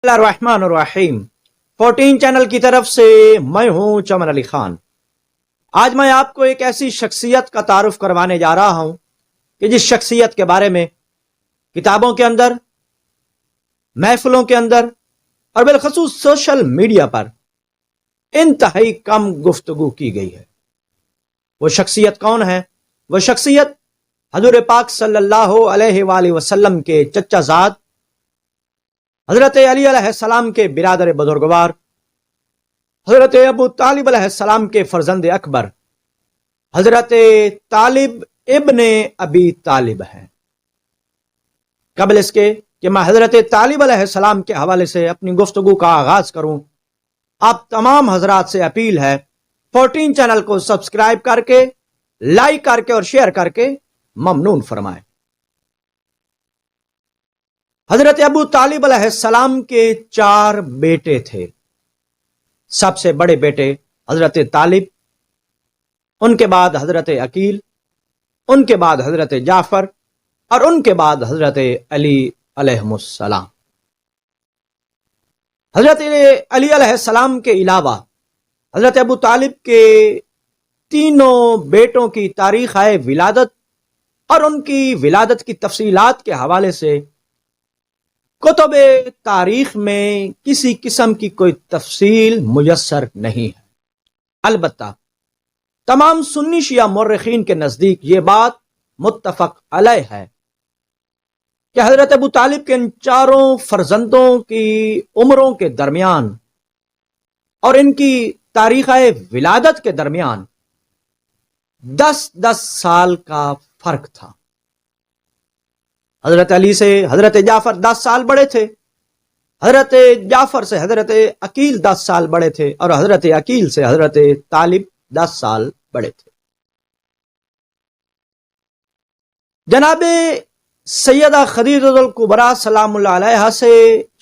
الرحمن الرحیم 14 چینل کی طرف سے میں ہوں چمن علی خان۔ آج میں آپ کو ایک ایسی شخصیت کا تعارف کروانے جا رہا ہوں کہ جس شخصیت کے بارے میں کتابوں کے اندر، محفلوں کے اندر اور بالخصوص سوشل میڈیا پر انتہائی کم گفتگو کی گئی ہے۔ وہ شخصیت کون ہے؟ وہ شخصیت حضور پاک صلی اللہ علیہ وآلہ وسلم کے چچا زاد حضرت علی علیہ السلام کے برادر بزرگوار، حضرت ابو طالب علیہ السلام کے فرزند اکبر، حضرت طالب ابن ابی طالب ہیں۔ قبل اس کے کہ میں حضرت طالب علیہ السلام کے حوالے سے اپنی گفتگو کا آغاز کروں، آپ تمام حضرات سے اپیل ہے 14 چینل کو سبسکرائب کر کے، لائک کر کے اور شیئر کر کے ممنون فرمائیں۔ حضرت ابو طالب علیہ السلام کے 4 بیٹے تھے۔ سب سے بڑے بیٹے حضرت طالب، ان کے بعد حضرت عقیل، ان کے بعد حضرت جعفر اور ان کے بعد حضرت علی علیہ السلام۔ حضرت علی علیہ السلام کے علاوہ حضرت ابو طالب کے تینوں بیٹوں کی تاریخ ولادت اور ان کی ولادت کی تفصیلات کے حوالے سے کتب تاریخ میں کسی قسم کی کوئی تفصیل میسر نہیں ہے۔ البتہ تمام سنی شیعہ مورخین کے نزدیک یہ بات متفق علیہ ہے کہ حضرت ابو طالب کے ان 4 فرزندوں کی عمروں کے درمیان اور ان کی تاریخ ولادت کے درمیان 10 سال کا فرق تھا۔ حضرت علی سے حضرت جعفر 10 سال بڑے تھے، حضرت جعفر سے حضرت عقیل 10 سال بڑے تھے اور حضرت عقیل سے حضرت طالب 10 سال بڑے تھے۔ جناب سیدہ خدیجہ الکبریٰ سلام اللہ علیہا سے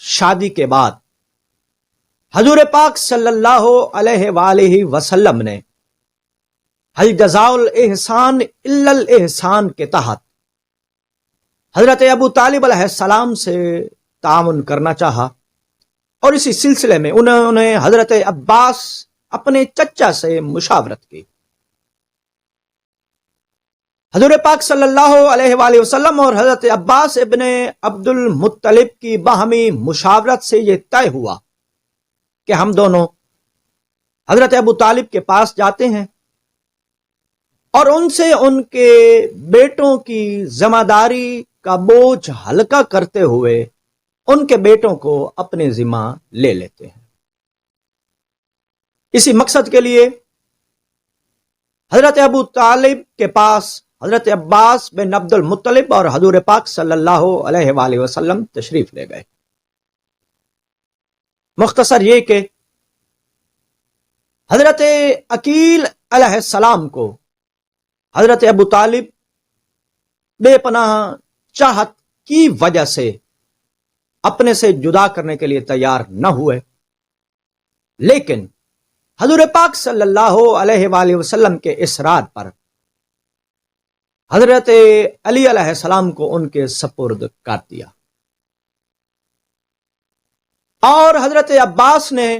شادی کے بعد حضور پاک صلی اللہ علیہ وآلہ وسلم نے ہل جزاء الاحسان الا الاحسان کے تحت حضرت ابو طالب علیہ السلام سے تعاون کرنا چاہا، اور اسی سلسلے میں انہوں نے حضرت عباس اپنے چچا سے مشاورت کی۔ حضور پاک صلی اللہ علیہ وآلہ وسلم اور حضرت عباس ابن عبد المطلب کی باہمی مشاورت سے یہ طے ہوا کہ ہم دونوں حضرت ابو طالب کے پاس جاتے ہیں اور ان سے ان کے بیٹوں کی ذمہ داری کا بوجھ ہلکا کرتے ہوئے ان کے بیٹوں کو اپنے ذمہ لے لیتے ہیں۔ اسی مقصد کے لیے حضرت ابو طالب کے پاس حضرت عباس بن عبد المطلب اور حضور پاک صلی اللہ علیہ وآلہ وسلم تشریف لے گئے۔ مختصر یہ کہ حضرت عقیل علیہ السلام کو حضرت ابو طالب بے پناہ چاہت کی وجہ سے اپنے سے جدا کرنے کے لیے تیار نہ ہوئے، لیکن حضور پاک صلی اللہ علیہ وآلہ وسلم کے اصرار پر حضرت علی علیہ السلام کو ان کے سپرد کر دیا، اور حضرت عباس نے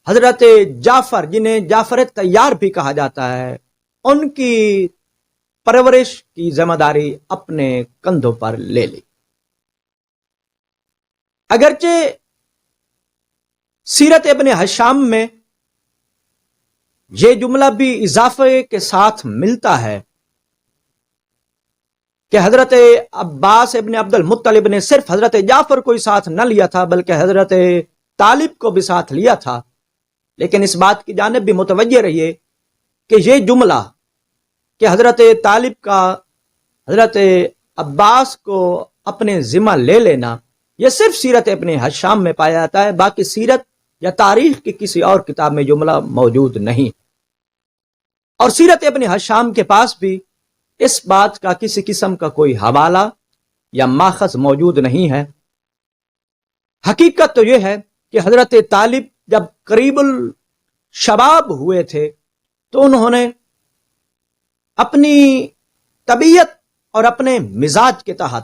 حضرت جعفر، جنہیں جعفر طیار بھی کہا جاتا ہے، ان کی پرورش کی ذمہ داری اپنے کندھوں پر لے لی۔ اگرچہ سیرت ابن ہشام میں یہ جملہ بھی اضافے کے ساتھ ملتا ہے کہ حضرت عباس ابن عبد المطلب نے صرف حضرت جعفر کو ہی ساتھ نہ لیا تھا بلکہ حضرت طالب کو بھی ساتھ لیا تھا، لیکن اس بات کی جانب بھی متوجہ رہیے کہ یہ جملہ کہ حضرت طالب کا حضرت عباس کو اپنے ذمہ لے لینا، یہ صرف سیرت ابن ہشام میں پایا جاتا ہے، باقی سیرت یا تاریخ کی کسی اور کتاب میں جملہ موجود نہیں، اور سیرت ابن ہشام کے پاس بھی اس بات کا کسی قسم کا کوئی حوالہ یا ماخذ موجود نہیں ہے۔ حقیقت تو یہ ہے کہ حضرت طالب جب قریب الشباب ہوئے تھے تو انہوں نے اپنی طبیعت اور اپنے مزاج کے تحت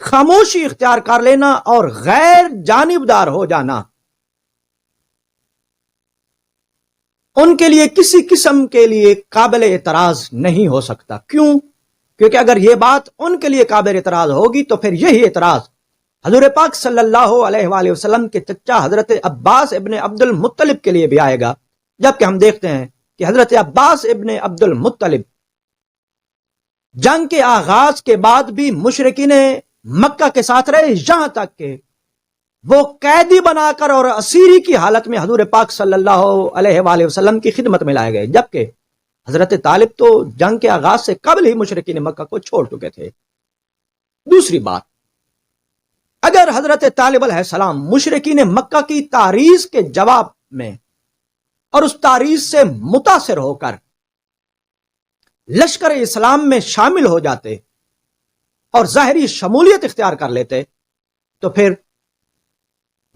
خاموشی اختیار کر لینا اور غیر جانبدار ہو جانا ان کے لیے کسی قسم کے لیے قابل اعتراض نہیں ہو سکتا۔ کیوں؟ کیونکہ اگر یہ بات ان کے لیے قابل اعتراض ہوگی تو پھر یہی اعتراض حضور پاک صلی اللہ علیہ وآلہ وسلم کے چچا حضرت عباس ابن عبد المطلب کے لیے بھی آئے گا، جبکہ ہم دیکھتے ہیں کہ حضرت عباس ابن عبد المطلب جنگ کے آغاز کے بعد بھی مشرکین مکہ کے ساتھ رہے، یہاں تک کہ وہ قیدی بنا کر اور اسیری کی حالت میں حضور پاک صلی اللہ علیہ وآلہ وسلم کی خدمت میں لائے گئے، جبکہ حضرت طالب تو جنگ کے آغاز سے قبل ہی مشرکین مکہ کو چھوڑ چکے تھے۔ دوسری بات، اگر حضرت طالب علیہ السلام مشرکین مکہ کی تعریض کے جواب میں اور اس تعریض سے متاثر ہو کر لشکر اسلام میں شامل ہو جاتے اور ظاہری شمولیت اختیار کر لیتے تو پھر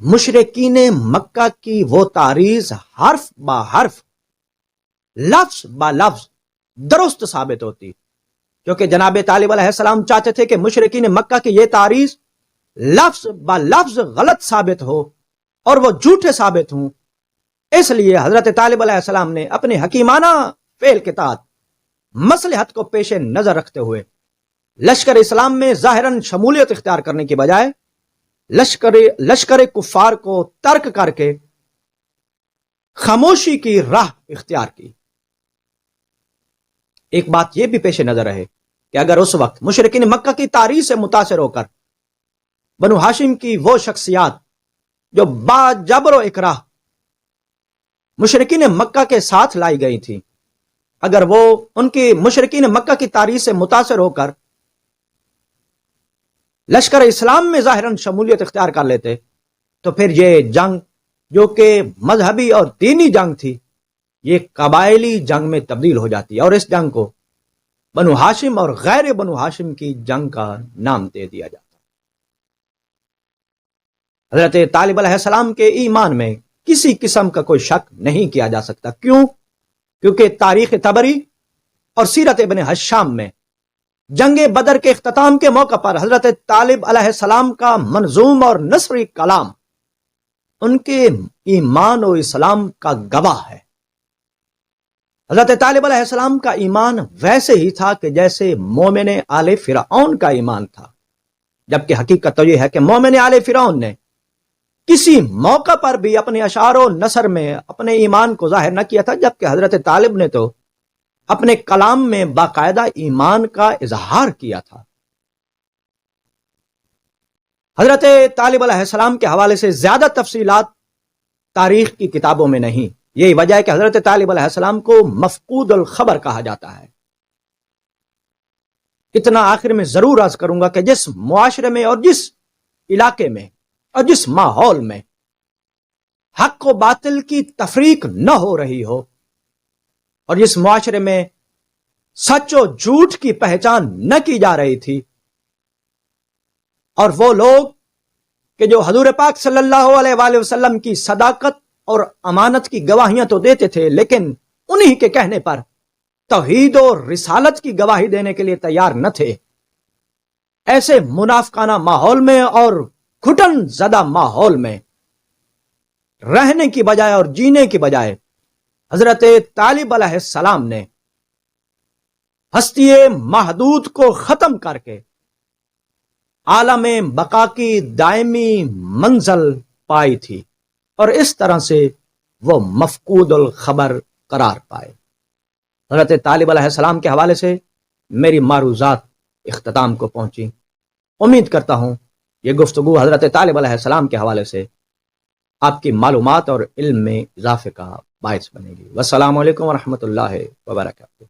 مشرکین مکہ کی وہ تعریض حرف با حرف، لفظ با لفظ درست ثابت ہوتی، کیونکہ جناب طالب علیہ السلام چاہتے تھے کہ مشرکین مکہ کی یہ تعریض لفظ با لفظ غلط ثابت ہو اور وہ جھوٹے ثابت ہوں۔ اس لیے حضرت طالب علیہ السلام نے اپنے حکیمانہ فعل کے تحت مصلحت کو پیش نظر رکھتے ہوئے لشکر اسلام میں ظاہراً شمولیت اختیار کرنے کی بجائے لشکر کفار کو ترک کر کے خاموشی کی راہ اختیار کی۔ ایک بات یہ بھی پیش نظر رہے کہ اگر اس وقت مشرکین مکہ کی تعریض سے متاثر ہو کر بنو ہاشم کی وہ شخصیات جو با جبر و اکراہ مشرکین مکہ کے ساتھ لائی گئی تھی، اگر وہ ان کی مشرکین مکہ کی تعریض سے متاثر ہو کر لشکر اسلام میں ظاہراً شمولیت اختیار کر لیتے تو پھر یہ جنگ جو کہ مذہبی اور دینی جنگ تھی یہ قبائلی جنگ میں تبدیل ہو جاتی ہے، اور اس جنگ کو بنو ہاشم اور غیر بنو ہاشم کی جنگ کا نام دے دیا جاتا۔ حضرت طالب علیہ السلام کے ایمان میں کسی قسم کا کوئی شک نہیں کیا جا سکتا۔ کیوں؟ کیونکہ تاریخ طبری اور سیرت ابن حشام میں جنگ بدر کے اختتام کے موقع پر حضرت طالب علیہ السلام کا منظوم اور نثری کلام ان کے ایمان و اسلام کا گواہ ہے۔ حضرت طالب علیہ السلام کا ایمان ویسے ہی تھا کہ جیسے مومن آل فرعون کا ایمان تھا، جبکہ حقیقت تو یہ ہے کہ مومن آل فرعون نے کسی موقع پر بھی اپنے اشعار و نثر میں اپنے ایمان کو ظاہر نہ کیا تھا، جبکہ حضرت طالب نے تو اپنے کلام میں باقاعدہ ایمان کا اظہار کیا تھا۔ حضرت طالب علیہ السلام کے حوالے سے زیادہ تفصیلات تاریخ کی کتابوں میں نہیں، یہی وجہ ہے کہ حضرت طالب علیہ السلام کو مفقود الخبر کہا جاتا ہے۔ اتنا آخر میں ضرور عرض کروں گا کہ جس معاشرے میں اور جس علاقے میں اور جس ماحول میں حق و باطل کی تفریق نہ ہو رہی ہو اور جس معاشرے میں سچ و جھوٹ کی پہچان نہ کی جا رہی تھی، اور وہ لوگ کہ جو حضور پاک صلی اللہ علیہ وآلہ وسلم کی صداقت اور امانت کی گواہیاں تو دیتے تھے لیکن انہی کے کہنے پر توحید و رسالت کی گواہی دینے کے لیے تیار نہ تھے، ایسے منافقانہ ماحول میں اور گھٹن زدہ ماحول میں رہنے کی بجائے اور جینے کی بجائے حضرت طالب علیہ السلام نے ہستی محدود کو ختم کر کے عالم بقا کی دائمی منزل پائی تھی، اور اس طرح سے وہ مفقود الخبر قرار پائے۔ حضرت طالب علیہ السلام کے حوالے سے میری معروضات اختتام کو پہنچی۔ امید کرتا ہوں یہ گفتگو حضرت طالب علیہ السلام کے حوالے سے آپ کی معلومات اور علم میں اضافے کا باعث بنے گی۔ والسلام علیکم ورحمۃ اللہ وبرکاتہ۔